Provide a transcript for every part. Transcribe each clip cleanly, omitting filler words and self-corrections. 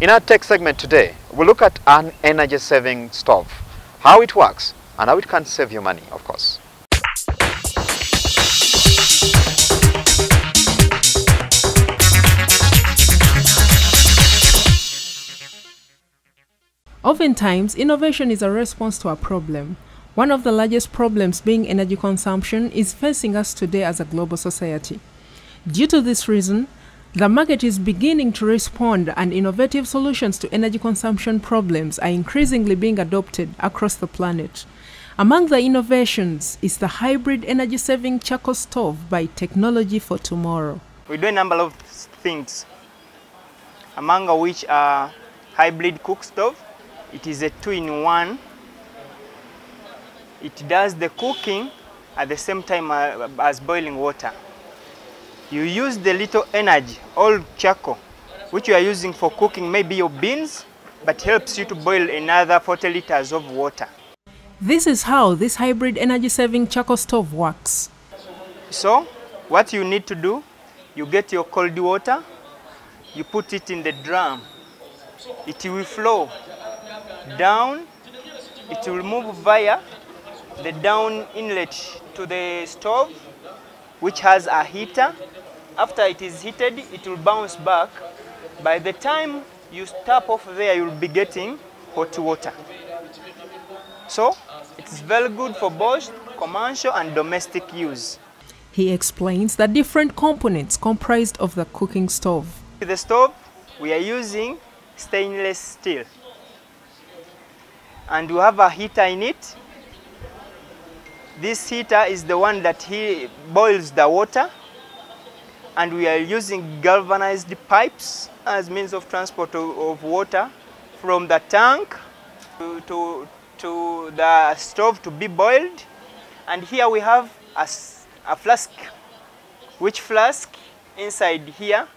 In our tech segment today, we'll look at an energy-saving stove, how it works, and how it can save you money, of course. Oftentimes, innovation is a response to a problem. One of the largest problems being energy consumption is facing us today as a global society. Due to this reason, the market is beginning to respond, and innovative solutions to energy consumption problems are increasingly being adopted across the planet. Among the innovations is the hybrid energy-saving charcoal stove by Technology for Tomorrow. We do a number of things, among which are hybrid cook stove. It is a 2-in-1. It does the cooking at the same time as boiling water. You use the little energy, old charcoal, which you are using for cooking, maybe your beans, but helps you to boil another 40 liters of water. This is how this hybrid energy-saving charcoal stove works. So, what you need to do, you get your cold water, you put it in the drum. It will flow down, it will move via the down inlet to the stove, which has a heater. After it is heated, it will bounce back. By the time you stop off there, you'll be getting hot water. So, it's very good for both commercial and domestic use. He explains the different components comprised of the cooking stove. With the stove, we are using stainless steel. And we have a heater in it. This heater is the one that boils the water. And we are using galvanized pipes as means of transport of water from the tank to the stove to be boiled. And here we have a flask, which flask inside here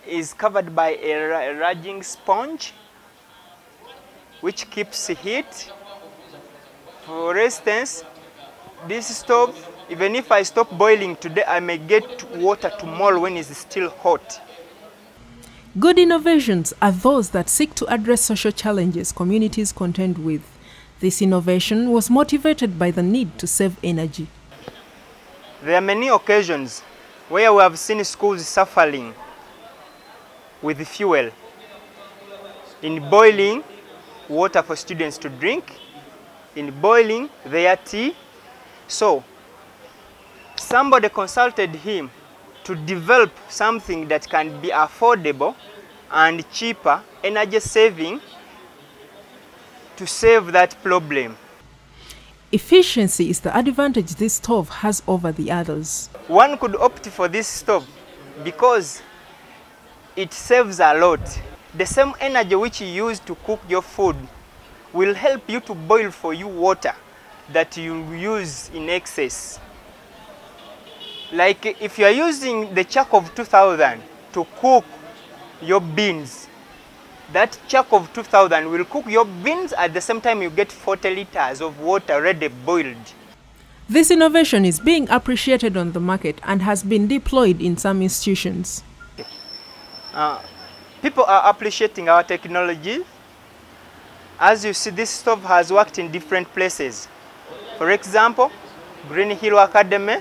is covered by a raging sponge, which keeps heat. For instance, this stove, even if I stop boiling today, I may get water tomorrow when it's still hot. Good innovations are those that seek to address social challenges communities contend with. This innovation was motivated by the need to save energy. There are many occasions where we have seen schools suffering with fuel in boiling water for students to drink, in boiling their tea. So, somebody consulted him to develop something that can be affordable and cheaper, energy saving, to save that problem. Efficiency is the advantage this stove has over the others. One could opt for this stove because it saves a lot. The same energy which you use to cook your food will help you to boil for you water that you use in excess. Like if you are using the charcoal of 2000 to cook your beans, that charcoal of 2000 will cook your beans at the same time you get 40 liters of water ready boiled. This innovation is being appreciated on the market and has been deployed in some institutions. People are appreciating our technology. As you see, this stove has worked in different places. For example, Green Hill Academy,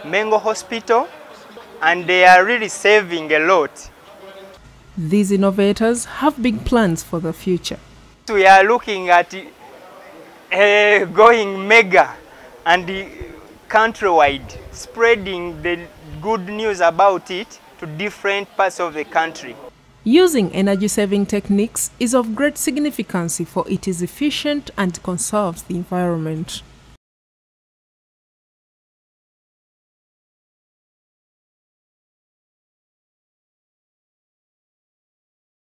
Mengo Hospital, and they are really saving a lot. These innovators have big plans for the future. We are looking at going mega and countrywide, spreading the good news about it to different parts of the country. Using energy-saving techniques is of great significance, for it is efficient and conserves the environment.